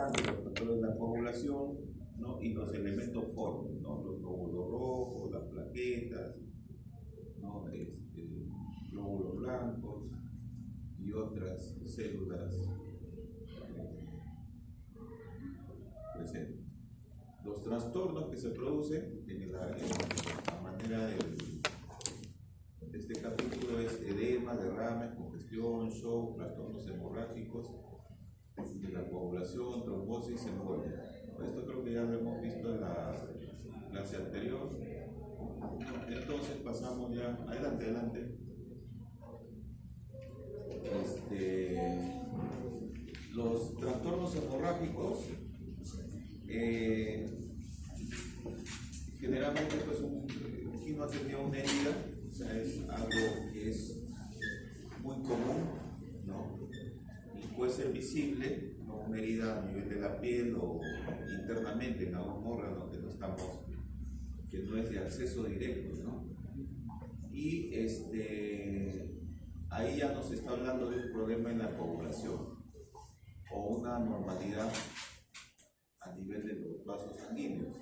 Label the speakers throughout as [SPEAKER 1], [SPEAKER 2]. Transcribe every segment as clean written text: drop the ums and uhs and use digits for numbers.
[SPEAKER 1] importante los factores de la coagulación, ¿no? Y los elementos formes, ¿no? Los glóbulos rojos, las plaquetas, ¿no? Glóbulos blancos y otras células presentes. Los trastornos que se producen en la manera de este capítulo es edema, derrames, congestión, shock, trastornos hemorrágicos de la coagulación, trombosis, embolia. Esto creo que ya lo hemos visto en la clase anterior. Entonces pasamos ya, adelante. Los trastornos hemorrágicos generalmente pues aquí no ha tenido una herida, o sea, es algo que es muy común, ¿no? Y puede ser visible, ¿no? Una herida a nivel de la piel o internamente en algún órgano que no es de acceso directo, ¿no? Y ahí ya nos está hablando de un problema en la coagulación o una normalidad a nivel de los vasos sanguíneos.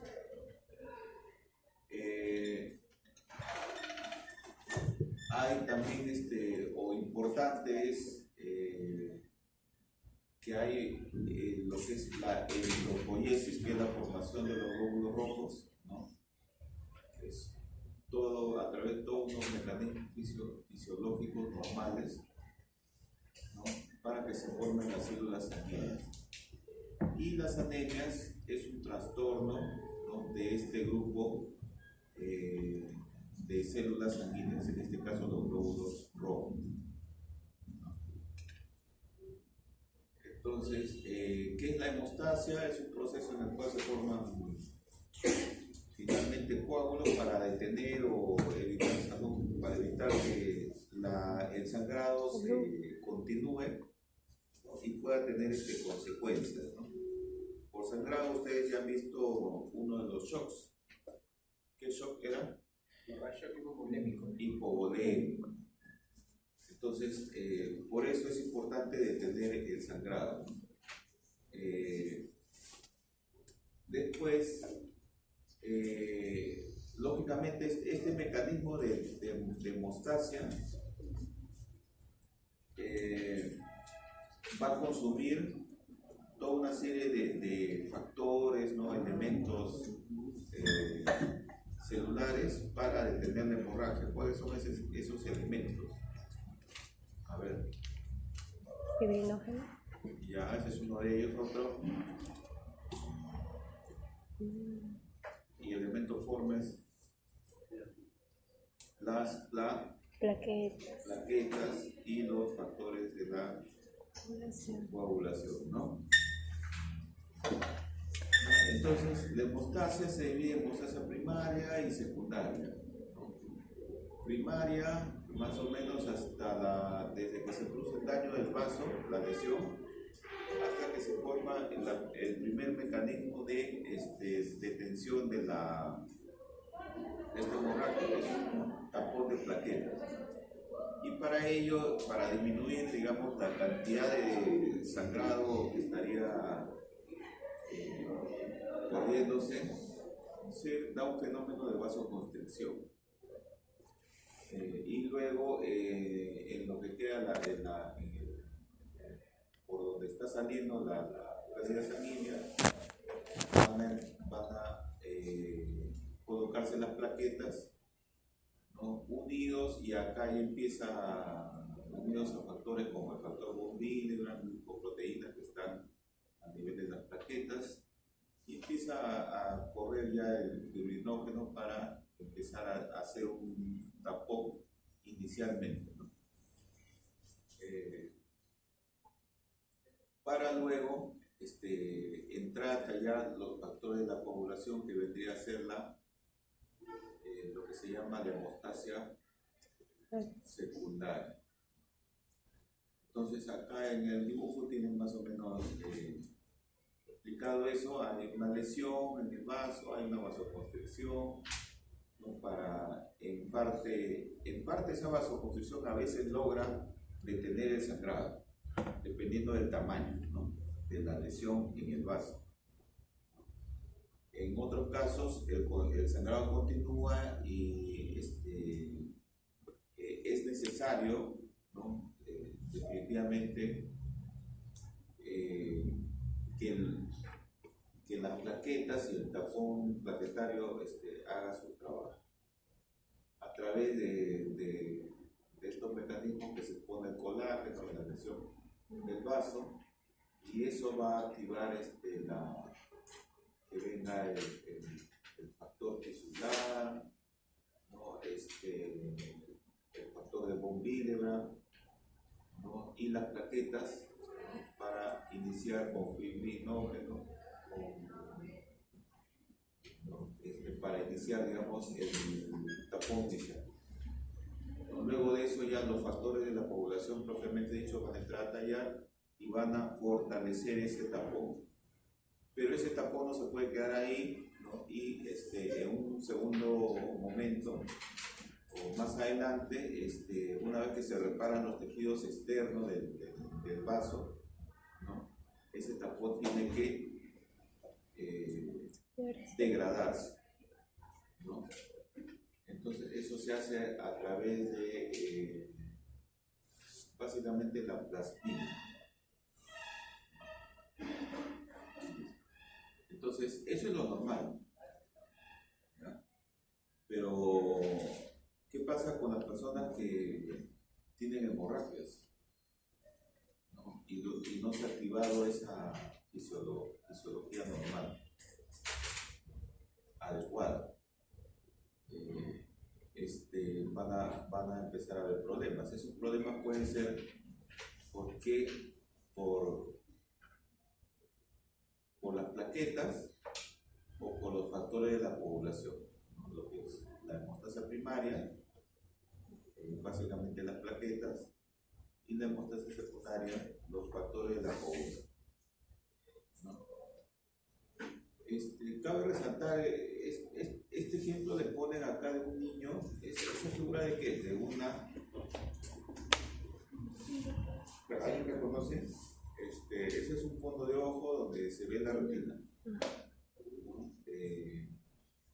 [SPEAKER 1] Hay también, o importante es que hay lo que es la eritropoiesis, que es la formación de los glóbulos rojos, ¿no? Es todo a través de todos unos mecanismos fisiológicos normales, ¿no? Para que se formen las células sanguíneas. Y las anemias es un trastorno, ¿no? De este grupo de células sanguíneas, en este caso los glóbulos rojos. Entonces, ¿qué es la hemostasia? Es un proceso en el cual se forman finalmente coágulos para detener o evitar, ¿no? Para evitar que el sangrado se continúe, ¿no? Y pueda tener consecuencias, ¿no? Por sangrado ustedes ya han visto uno de los shocks. ¿Qué shock era?
[SPEAKER 2] Shock hipovolémico.
[SPEAKER 1] Hipovolémico. Entonces, por eso es importante detener el sangrado. Después, lógicamente, este mecanismo de hemostasia va a consumir toda una serie de factores, ¿no? Elementos celulares para detener la hemorragia. ¿Cuáles son esos elementos? A ver.
[SPEAKER 3] Fibrinógeno.
[SPEAKER 1] Ya, ese es uno de ellos, otro. Y elementos formes, las plaquetas y los factores de la coagulación, ¿no? Entonces, la hemostasia se divide en hemostasia primaria y secundaria, ¿no? Primaria, más o menos desde que se produce el daño del vaso, la lesión, hasta que se forma el primer mecanismo de detención de esta hemorragia, que es un tapón de plaquetas. Y para ello, para disminuir, digamos, la cantidad de sangrado que estaría perdiéndose, se da un fenómeno de vasoconstricción. Y luego, en lo que queda por donde está saliendo la vía sanguínea, van a colocarse las plaquetas, ¿no? Unidos, y acá ya unidos a factores como el factor Von-Willebrand, unas glicoproteínas que están a nivel de las plaquetas, y empieza a correr ya el fibrinógeno para empezar a hacer un tapón inicialmente, ¿no? Para luego entrar allá los factores de la coagulación, que vendría a ser lo que se llama la hemostasia secundaria. Entonces acá en el dibujo tienen más o menos explicado eso. Hay una lesión en el vaso, hay una vasoconstricción, ¿no? En parte esa vasoconstricción a veces logra detener el sangrado, dependiendo del tamaño, ¿no? de la lesión en el vaso. En otros casos, el sangrado continúa y es necesario, ¿no? Definitivamente que las plaquetas y el tapón plaquetario haga su trabajo. A través de estos mecanismos que se pone el colágeno en la lesión del vaso, y eso va a activar que venga el factor tisular, ¿no? El factor de von Willebrand, ¿no? Y las plaquetas para iniciar con fibrinógeno, para iniciar, digamos, el tapón inicial. Luego de eso ya los factores de la población propiamente dicho van a entrar a tallar y van a fortalecer ese tapón. Pero ese tapón no se puede quedar ahí, ¿no? Y en un segundo momento o más adelante, una vez que se reparan los tejidos externos del vaso, ¿no? Ese tapón tiene que degradarse, ¿no? Entonces eso se hace a través de básicamente la plastina. Entonces eso es lo normal, ¿ya? Pero ¿qué pasa con las personas que tienen hemorragias, ¿no? Y no se ha activado esa fisiología normal adecuada? Van a empezar a haber problemas. Esos problemas pueden ser por las plaquetas o por los factores de la población, ¿no? Lo que es la hemostasia primaria, básicamente las plaquetas, y la hemostasia secundaria, los factores de la población, ¿no? Cabe resaltar, este ejemplo le ponen acá de un niño, esa figura de que de una... ¿Alguien reconoce? Ese es un fondo de ojo donde se ve la retina.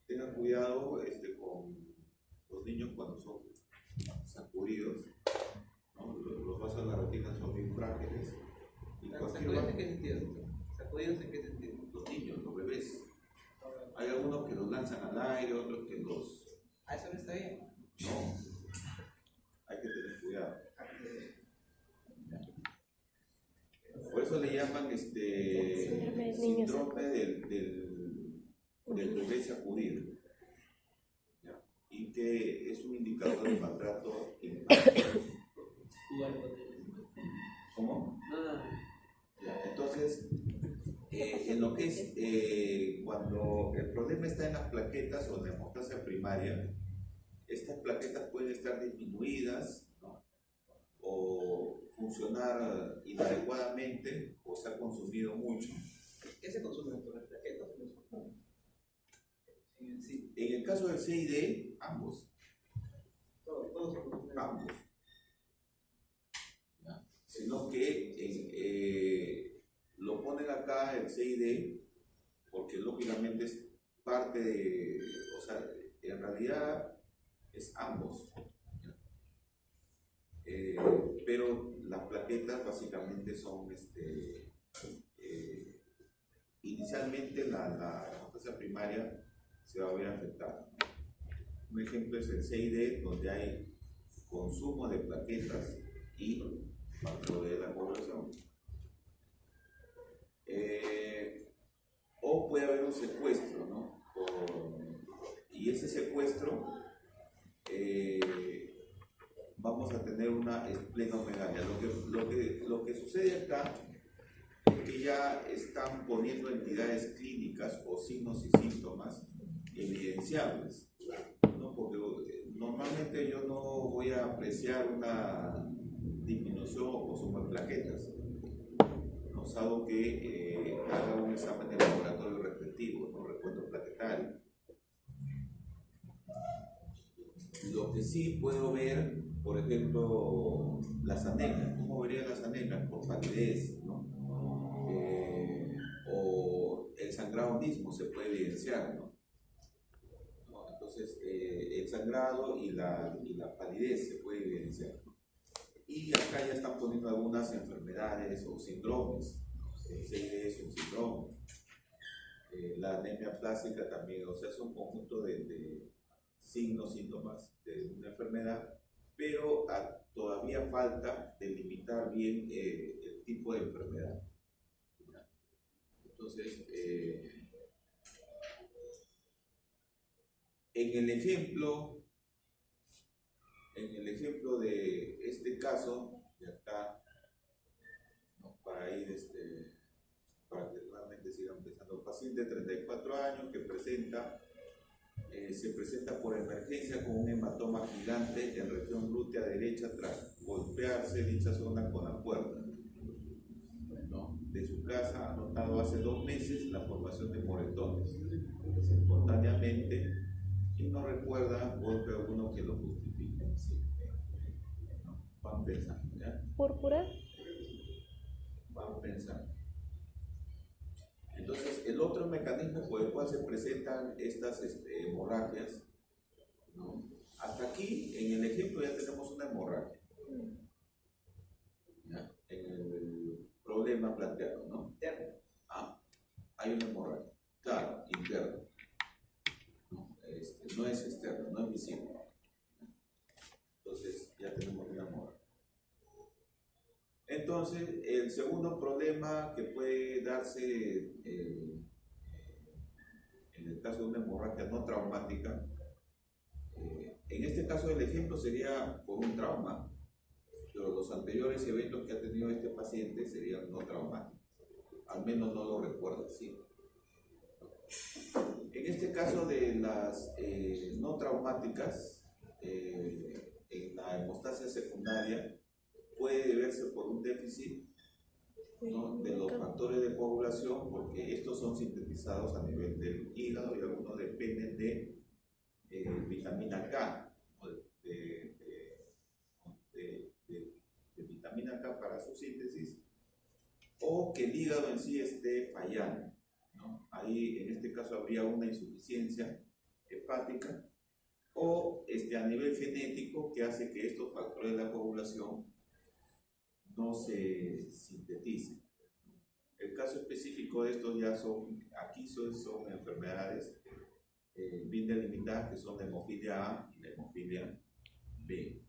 [SPEAKER 1] Tengan cuidado con los niños cuando son sacudidos, ¿no? Los vasos de la retina son muy frágiles.
[SPEAKER 2] ¿Sacudidos en qué sentido? ¿Sacudidos en qué sentido?
[SPEAKER 1] Los niños, los bebés. Hay algunos que los lanzan al aire, otros que los...
[SPEAKER 2] ¿Eso no está bien?
[SPEAKER 1] No, hay que tener cuidado. Por eso le llaman síndrome del bebé sacudido, ¿ya? Y que es un indicador de maltrato infantil. ¿Cómo? Ya, entonces, en lo que es cuando el problema está en las plaquetas o en la hemostasia primaria, estas plaquetas pueden estar disminuidas, ¿no? O funcionar inadecuadamente o se ha consumido mucho.
[SPEAKER 2] ¿Qué se consume por las plaquetas? Sí.
[SPEAKER 1] En el caso del CID, ambos.
[SPEAKER 2] Todos se consumen.
[SPEAKER 1] Ambos. ¿Ya? Sino que lo ponen acá el CID porque lógicamente es parte de, o sea, en realidad es ambos. Pero las plaquetas básicamente son inicialmente la hemostasia primaria se va a ver afectada. Un ejemplo es el CID, donde hay consumo de plaquetas y factor de la población. O puede haber un secuestro, ¿no? Y ese secuestro vamos a tener una esplenomegalia. Lo que sucede acá es que ya están poniendo entidades clínicas o signos y síntomas evidenciables, ¿no? Porque normalmente yo no voy a apreciar una disminución o consumo de plaquetas, ¿no? Salvo que haga un examen de laboratorio respectivo, ¿no? Recuento plaquetario. Lo que sí puedo ver, por ejemplo, las anemias. ¿Cómo vería las anemias? Por palidez, ¿no? sangrado mismo se puede evidenciar, ¿no? Entonces, el sangrado y la palidez se puede evidenciar. Y acá ya están poniendo algunas enfermedades o síndromes, el CID es un síndrome, la anemia plástica también, o sea, es un conjunto de signos, síntomas de una enfermedad, pero todavía falta delimitar bien el tipo de enfermedad. Entonces, en el ejemplo de este caso, de acá, ¿no? Para ir, para que realmente sigan pensando, paciente de 34 años que se presenta por emergencia con un hematoma gigante en región glútea derecha tras golpearse dicha zona con la puerta, ¿no? De su casa ha notado hace 2 meses la formación de moretones espontáneamente y no recuerda golpe alguno que lo justifique. ¿Sí? ¿No? Van pensando, ¿ya?
[SPEAKER 3] ¿Púrpura?
[SPEAKER 1] Van pensando. Entonces, el otro mecanismo por el cual se presentan estas hemorragias, ¿no? Hasta aquí, en el ejemplo, ya tenemos una hemorragia, ¿ya? En el problema planteado, ¿no? Hay una hemorragia, claro, interna, ¿no? No es externa, no es visible. Entonces, ya tenemos una hemorragia. Entonces, el segundo problema que puede darse en el caso de una hemorragia no traumática, en este caso el ejemplo sería por un trauma, pero los anteriores eventos que ha tenido este paciente serían no traumáticos, al menos no lo recuerda así. En este caso de las no traumáticas, en la hemostasia secundaria, puede deberse por un déficit, ¿no? De los factores de coagulación, porque estos son sintetizados a nivel del hígado y algunos dependen de vitamina K, ¿no? de vitamina K para su síntesis, o que el hígado en sí esté fallando, ¿no? Ahí en este caso habría una insuficiencia hepática, o a nivel genético que hace que estos factores de la coagulación no se sinteticen. El caso específico de estos ya son enfermedades bien delimitadas, que son la hemofilia A y la hemofilia B,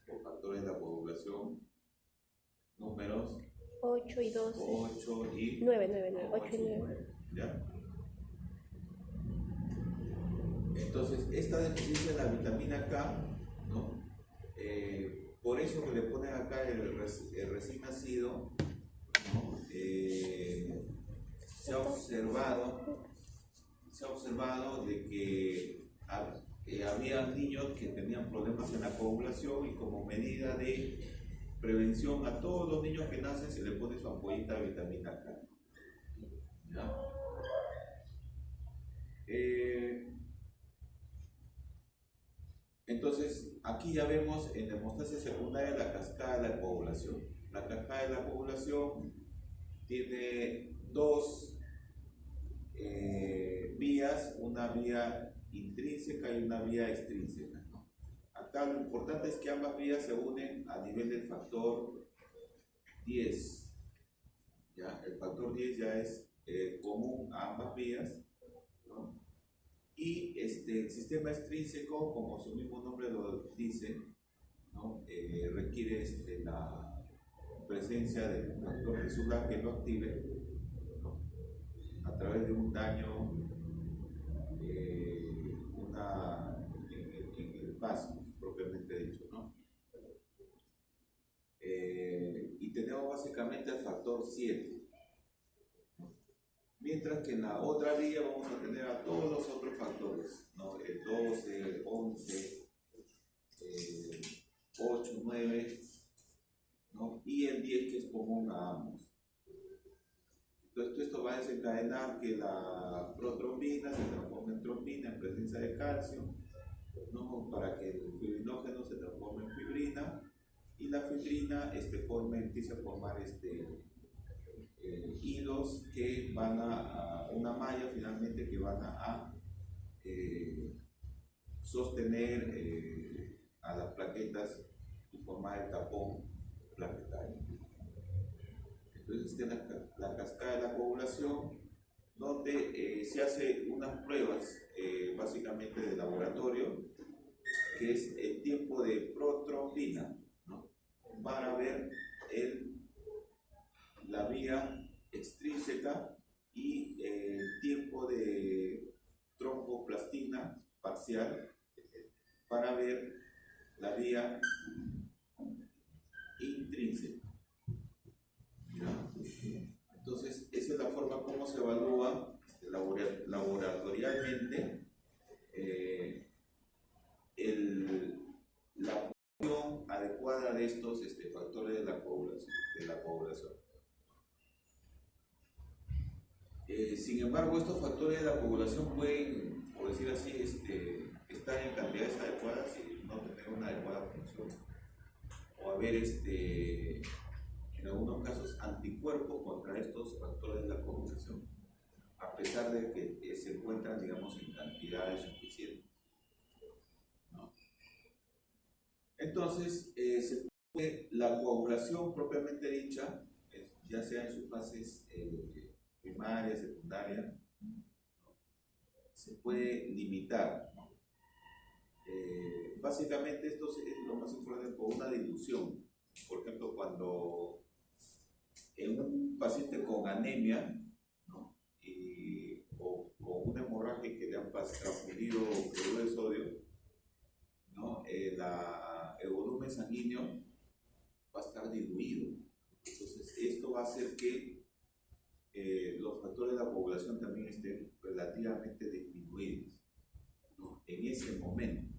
[SPEAKER 1] por factores de la coagulación, números
[SPEAKER 3] 8 y 12.
[SPEAKER 1] 8 y
[SPEAKER 3] 9, 8 y 9.
[SPEAKER 1] ¿Ya? Entonces, esta deficiencia de la vitamina K, ¿no? Por eso que le ponen acá el recién nacido, ¿no? Se ha observado de que había niños que tenían problemas en la coagulación y como medida de prevención a todos los niños que nacen se le pone su ampollita de vitamina K. ¿Ya? Entonces, aquí ya vemos en la hemostasia secundaria la cascada de la coagulación. La cascada de la coagulación tiene 2 vías, una vía intrínseca y una vía extrínseca, ¿no? Acá lo importante es que ambas vías se unen a nivel del factor 10. ¿Ya? El factor 10 ya es común a ambas vías, ¿no? Y el sistema extrínseco, como su mismo nombre lo dice, ¿no? Requiere la presencia del factor tisular que lo active, ¿no? A través de un daño en el vaso, propiamente dicho, ¿no? Y tenemos básicamente el factor 7. Mientras que en la otra vía vamos a tener a todos los otros factores, ¿no? El 12, el 11, 8, 9, ¿no? Y el 10 que es común a ambos. Entonces esto va a desencadenar que la protrombina se transforme en trombina en presencia de calcio, ¿no? Para que el fibrinógeno se transforme en fibrina y la fibrina empiece a formar hilos que van a una malla finalmente que van a sostener a las plaquetas y formar el tapón plaquetario. Entonces está la cascada de la coagulación, donde se hace unas pruebas básicamente de laboratorio, que es el tiempo de protrombina, ¿no? Para ver la vía extrínseca y el tiempo de tromboplastina parcial para ver la vía intrínseca. ¿Ya? Entonces, esa es la forma como se evalúa laboratorialmente la función adecuada de estos factores de la coagulación. Sin embargo, estos factores de la coagulación pueden, por decir así, estar en cantidades adecuadas y no tener una adecuada función, o haber en algunos casos anticuerpos contra estos factores de la coagulación, a pesar de que se encuentran, digamos, en cantidades suficientes, ¿no? Entonces, la coagulación propiamente dicha, ya sea en sus fases primaria, secundaria, ¿no? Se puede limitar, ¿no? Básicamente esto es lo más importante por una dilución. Por ejemplo, cuando en un paciente con anemia, ¿no? O con una hemorragia que le han transfundido cloruro de sodio, ¿no? El volumen sanguíneo va a estar diluido. Entonces, esto va a hacer que los factores de la coagulación también estén relativamente disminuidos, ¿no? En ese momento,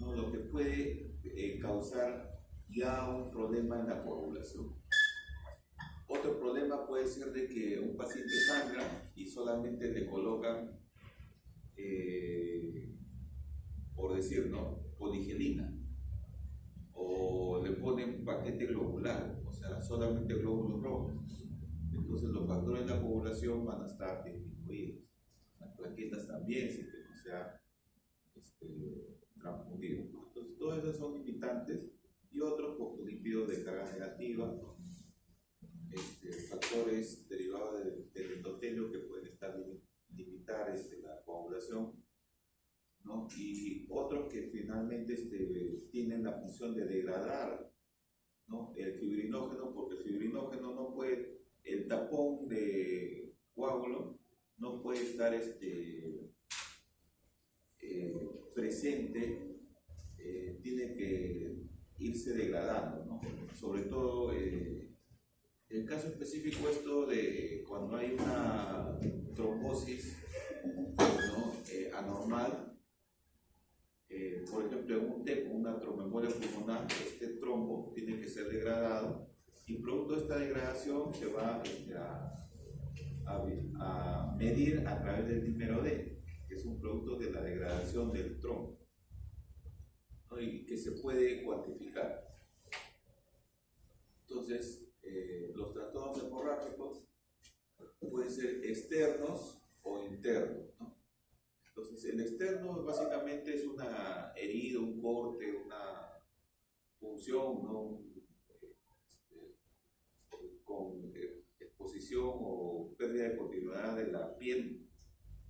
[SPEAKER 1] ¿no? Lo que puede causar ya un problema en la coagulación. Otro problema puede ser de que un paciente sangra y solamente le colocan, por decir, ¿no? Poligelina, o le ponen paquete globular, o sea, solamente glóbulos rojos. Entonces los factores de la coagulación van a estar disminuidos. Las plaquetas también, si que no se ha transfundido. Entonces todos esos son limitantes, y otros fosfolípidos de carga negativa, ¿no? Factores derivados del endotelio que pueden limitar la coagulación, ¿no? Y otros que finalmente tienen la función de degradar, ¿no? El fibrinógeno, porque el fibrinógeno no puede, el tapón de coágulo no puede estar presente, tiene que irse degradando, ¿no? Sobre todo el caso específico esto de cuando hay una trombosis, ¿no? Anormal, por ejemplo en un TEP, una tromboembolia pulmonar, este trombo tiene que ser degradado, y producto de esta degradación se va a medir a través del dímero D, que es un producto de la degradación del trombo, ¿no? Y que se puede cuantificar. Entonces, los trastornos hemorrágicos pueden ser externos o internos, ¿no? Entonces, el externo básicamente es una herida, un corte, una punción, ¿no? Con exposición o pérdida de continuidad de la piel,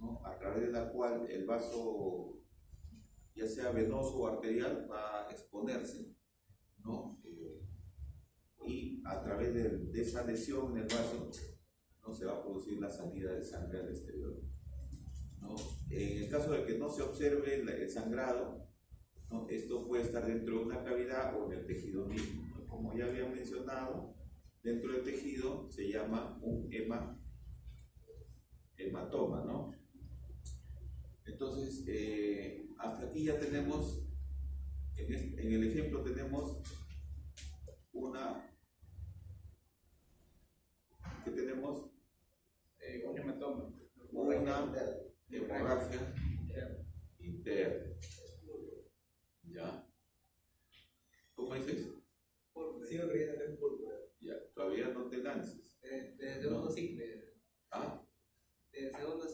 [SPEAKER 1] ¿no? A través de la cual el vaso, ya sea venoso o arterial, va a exponerse, ¿no? Y a través de esa lesión en el vaso, ¿no? Se va a producir la salida de sangre al exterior, ¿no? En el caso de que no se observe el sangrado, ¿no? Esto puede estar dentro de una cavidad o en el tejido mismo, ¿no? Como ya había mencionado, dentro del tejido se llama un hematoma, ¿no? Entonces, hasta aquí ya tenemos, en el ejemplo tenemos ¿qué tenemos?
[SPEAKER 2] Un hematoma.
[SPEAKER 1] Una hemorragia interna. ¿Ya? ¿Cómo dices?
[SPEAKER 2] Sigo creyendo que es púrpura.
[SPEAKER 1] Ya, todavía no te lances.
[SPEAKER 2] Desde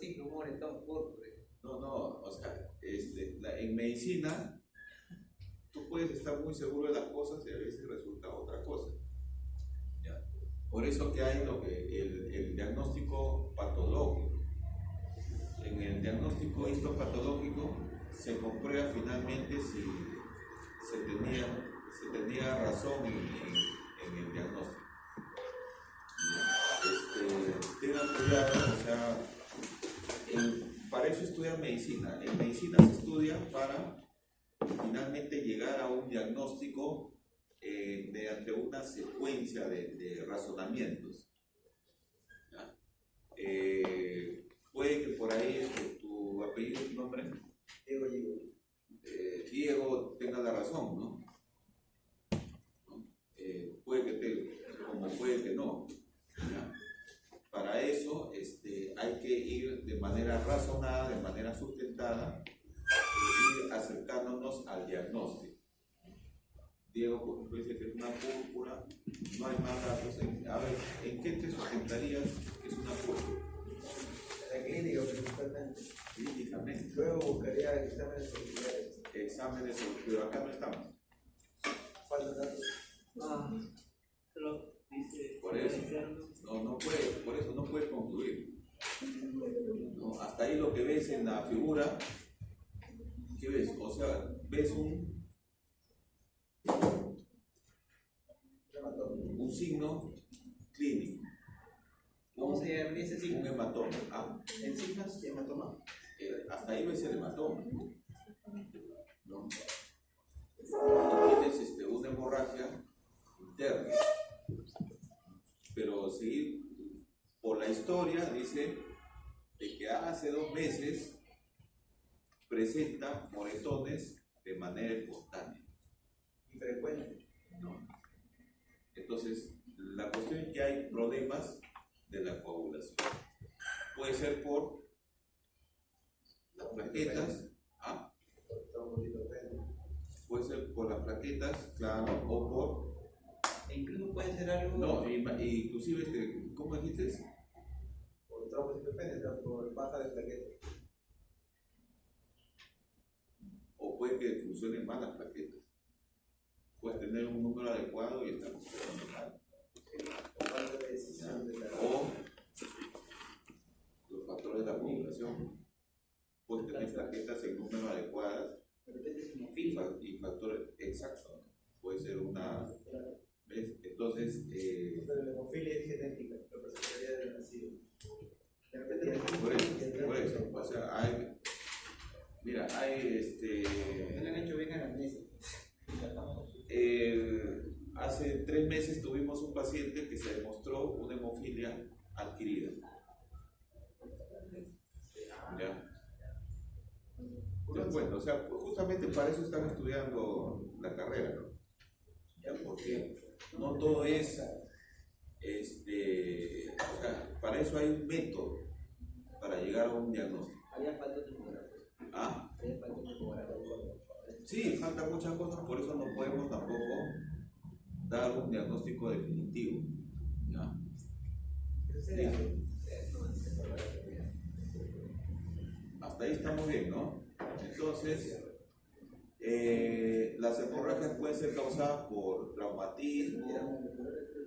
[SPEAKER 2] sí, un moretón púrpura.
[SPEAKER 1] No, o sea, en medicina tú puedes estar muy seguro de las cosas y a veces resulta otra cosa. ¿Ya? Por eso que hay el diagnóstico patológico. En el diagnóstico histopatológico se comprueba finalmente si se tenía razón en el diagnóstico. Tengan cuidado, o sea, para eso estudian medicina. En medicina se estudia para finalmente llegar a un diagnóstico mediante una secuencia de razonamientos. ¿Ya? Puede que por ahí tu apellido, tu nombre, Diego tenga la razón, ¿no? Puede como puede que no. ¿Ya? Para eso hay que ir de manera razonada, de manera sustentada, ir acercándonos al diagnóstico. Diego, por ejemplo, dice que es una púrpura, no hay más datos. A ver, ¿en qué te sustentarías que es una púrpura?
[SPEAKER 2] La clínica, principalmente.
[SPEAKER 1] Clínicamente.
[SPEAKER 2] Luego buscaría exámenes auxiliares.
[SPEAKER 1] Exámenes, pero acá no estamos.
[SPEAKER 2] Faltan datos.
[SPEAKER 4] Solo dice.
[SPEAKER 1] Por eso. No puede, por eso no puede concluir. No, hasta ahí lo que ves en la figura, ¿qué ves? O sea, ves un signo clínico.
[SPEAKER 2] ¿Cómo se llama ese signo?
[SPEAKER 1] Un hematoma.
[SPEAKER 2] ¿El signo es hematoma?
[SPEAKER 1] Hasta ahí ves el hematoma. ¿No? Tienes una hemorragia interna. Pero seguir por la historia dice de que hace 2 meses presenta moretones de manera espontánea.
[SPEAKER 2] Y frecuente.
[SPEAKER 1] ¿No? Entonces, la cuestión es que hay problemas de la coagulación. Puede ser por las plaquetas, puede ser por las plaquetas, claro, o por...
[SPEAKER 2] E incluso puede ser algo...
[SPEAKER 1] No, inclusive, ¿cómo dijiste?
[SPEAKER 2] Por trombocitopenia, por baja de plaquetas.
[SPEAKER 1] O puede que funcionen mal las plaquetas. Puedes tener un número adecuado y estar funcionando mal. O los factores de la coagulación. Puedes tener plaquetas en número adecuadas y factores exactos. Puede ser una... ¿Ves? Entonces...
[SPEAKER 2] la hemofilia es genética, la personalidad del nacido.
[SPEAKER 1] Por eso. O sea, hay... Mira, hay
[SPEAKER 2] No le han hecho bien a la mesa.
[SPEAKER 1] Hace 3 meses tuvimos un paciente que se demostró una hemofilia adquirida. ¿Ya? Entonces, bueno, o sea, justamente para eso están estudiando la carrera, ¿no? ¿Ya? Porque no todo es, o sea, para eso hay un método para llegar a un diagnóstico.
[SPEAKER 2] Había falta de mejorar.
[SPEAKER 1] ¿Ah?
[SPEAKER 2] Había falta de mejorar.
[SPEAKER 1] Sí, faltan muchas cosas, por eso no podemos tampoco dar un diagnóstico definitivo. ¿Ya? Hasta ahí estamos bien, ¿no? Entonces, las hemorragias pueden ser causadas por traumatismo,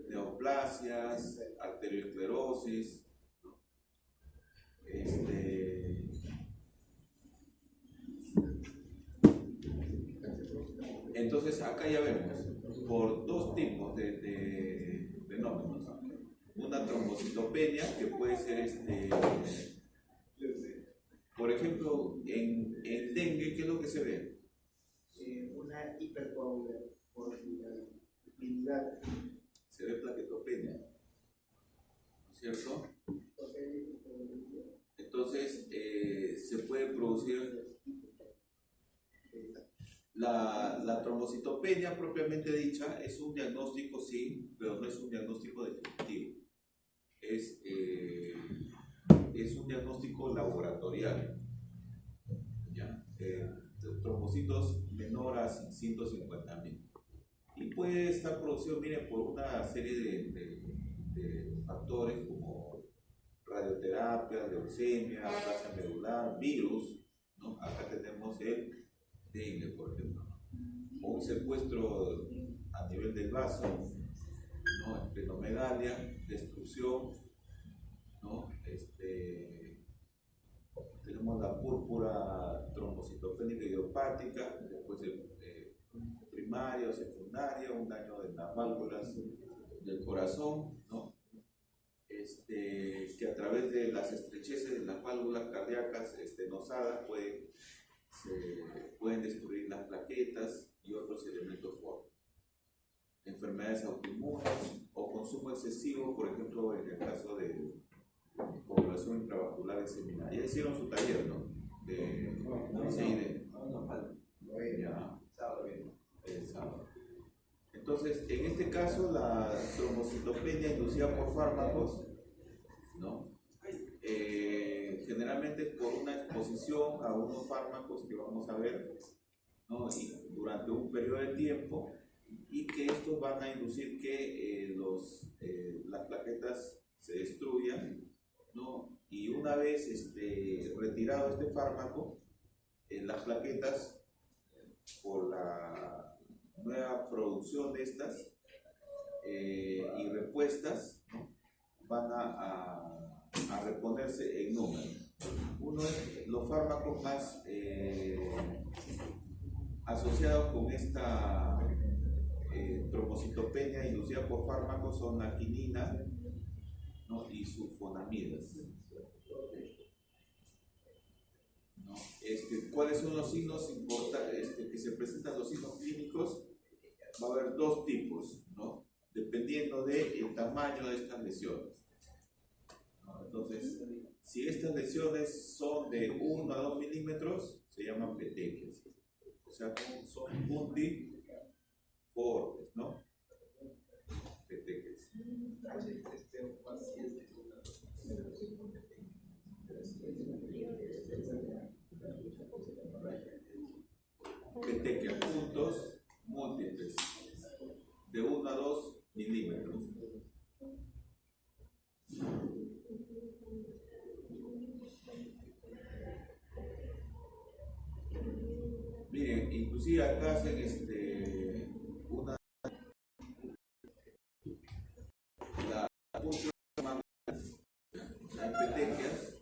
[SPEAKER 1] neoplasias, arteriosclerosis, entonces acá ya vemos por 2 tipos de fenómenos. Una trombocitopenia que puede ser por ejemplo, en dengue, ¿qué es lo que se ve?
[SPEAKER 2] Una hipercoagulación.
[SPEAKER 1] Se ve plaquetopenia, ¿no es cierto? Entonces, se puede producir la trombocitopenia propiamente dicha, es un diagnóstico, sí, pero no es un diagnóstico definitivo. Es un diagnóstico laboratorial. ¿Ya? Trombocitos menor a 150.000. Y puede estar producido, miren, por una serie de factores como radioterapia, leucemia, aplasia medular, virus, ¿no? Acá tenemos el dengue, por ejemplo, o un secuestro a nivel del vaso, ¿no? Esplenomegalia, destrucción, ¿no? Tenemos la púrpura trombocitopénica idiopática, después primaria o secundaria, un daño de las válvulas del corazón, ¿no? Que a través de las estrecheces de las válvulas cardíacas estenosadas se pueden destruir las plaquetas y otros elementos fuertes. Enfermedades autoinmunes o consumo excesivo, por ejemplo, en el caso de coagulación intravascular diseminada. Ya hicieron su taller, ¿no? De CID.
[SPEAKER 2] No falta.
[SPEAKER 1] Ya. El sábado. Entonces, en este caso, la trombocitopenia inducida por fármacos, ¿no? Generalmente por una exposición a unos fármacos que vamos a ver, ¿no? Y durante un periodo de tiempo, y que estos van a inducir que las plaquetas se destruyan, ¿no? Y una vez retirado este fármaco, las plaquetas, por la nueva producción de estas y repuestas, ¿no? Van a reponerse en número. Uno es los fármacos más asociados con esta trombocitopenia inducida por fármacos son la quinina, ¿no? Y sulfonamidas, ¿no? ¿Cuáles son los signos importantes que se presentan, los signos clínicos? Va a haber dos tipos, ¿no? Dependiendo del tamaño de estas lesiones, ¿no? Entonces, si estas lesiones son de 1 a 2 milímetros, se llaman petequias, o sea, son puntiformes, ¿no? Petequias. Petequias, puntos múltiples, de 1 a 2 milímetros. Miren, inclusive acá hacen una puntos más hay petequias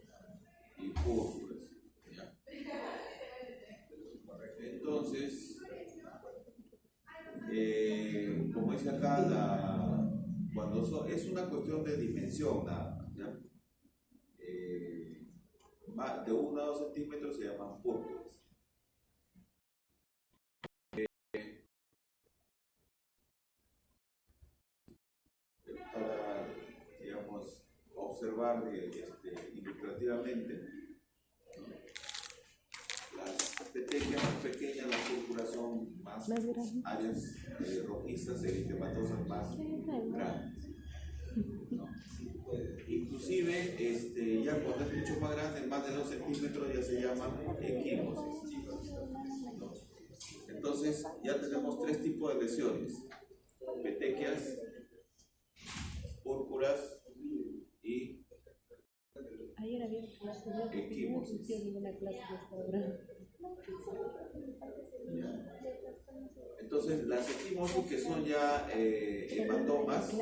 [SPEAKER 1] y púrpuras, ¿ya? Entonces, como dice acá, es una cuestión de dimensión nada más, ¿ya? De 1 a 2 centímetros se llaman púrpuras. Para, digamos, observar ilustrativamente, ¿no? Las petequias más pequeñas, las púrpuras son más áreas rojizas, eritematosas más grandes, ¿no? Inclusive, ya cuando es mucho más grande, más de 2 centímetros, ya se llama equimosis, ¿no? Entonces, ya tenemos tres tipos de lesiones: petequias, púrpuras y
[SPEAKER 3] Ayer había clase, no existió ninguna clase de esta hora.
[SPEAKER 1] Entonces, las equimosis, que son ya hematomas,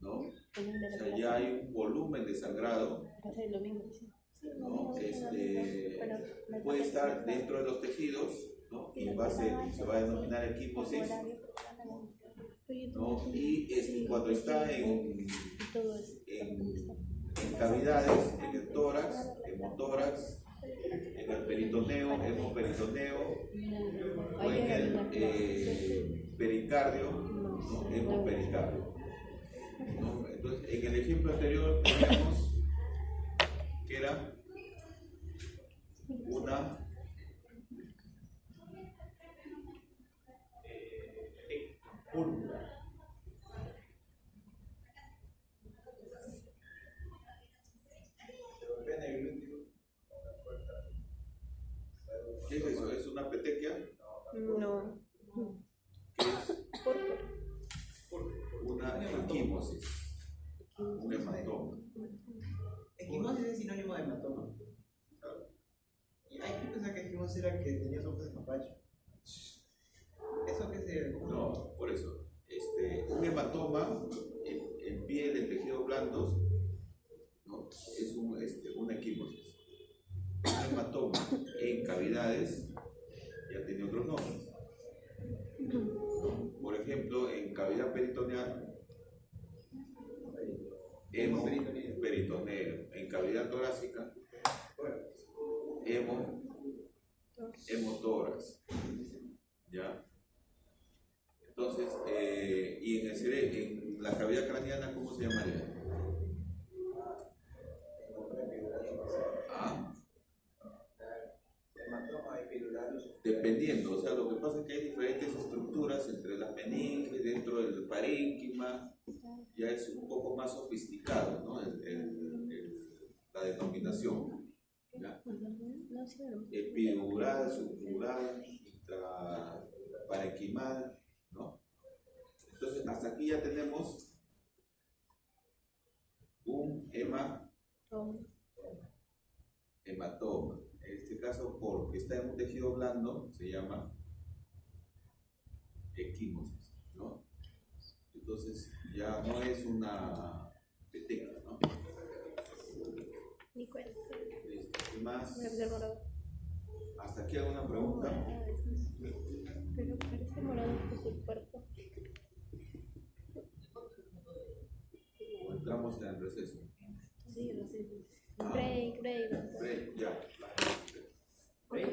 [SPEAKER 1] ¿no? O sea, ya hay un volumen de sangrado, ¿no? Puede estar dentro de los tejidos, ¿no? Y se va a denominar equimosis, ¿no? Y cuando está en cavidades, en el tórax, hemotórax, en el peritoneo, hemoperitoneo, o en el pericardio, ¿no? Hemopericardio, ¿no? Entonces, en el ejemplo anterior teníamos que era una púrpura. ¿Qué es eso? ¿Es una petequia?
[SPEAKER 3] No.
[SPEAKER 1] ¿Qué es? Una equimosis, un hematoma.
[SPEAKER 2] Equimosis
[SPEAKER 4] más era que tenía ojos de mapache.
[SPEAKER 2] ¿Eso qué sería?
[SPEAKER 1] No, por eso. Un hematoma en piel, en tejidos blandos, ¿no? Es una equimosis. Un hematoma en cavidades ya tiene otros nombres. ¿No? Por ejemplo, en cavidad peritoneal, peritoneo. En cavidad torácica, hemotórax. ¿Ya? Entonces, y en la cavidad craneana, ¿cómo se llamaría? Ah, dependiendo, o sea, lo que pasa es que hay diferentes estructuras entre las meninges, dentro del parénquima, ya es un poco más sofisticado, ¿no? La denominación. ¿Ya? Epidural, subdural, intraparenquimal, ¿no? Entonces, hasta aquí ya tenemos un hematoma. En este caso, porque está en un tejido blando, se llama equimosis, ¿no? Entonces, ya no es una peteca, ¿no?
[SPEAKER 3] Ni cuenta.
[SPEAKER 1] Listo. ¿Qué más?
[SPEAKER 3] Me parece morado.
[SPEAKER 1] ¿Hasta aquí alguna pregunta?
[SPEAKER 3] Pero parece morado por su cuerpo.
[SPEAKER 1] ¿O entramos en el receso?
[SPEAKER 3] Sí, no sé. Break.
[SPEAKER 1] Break, ya.
[SPEAKER 3] Break.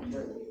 [SPEAKER 4] Bueno.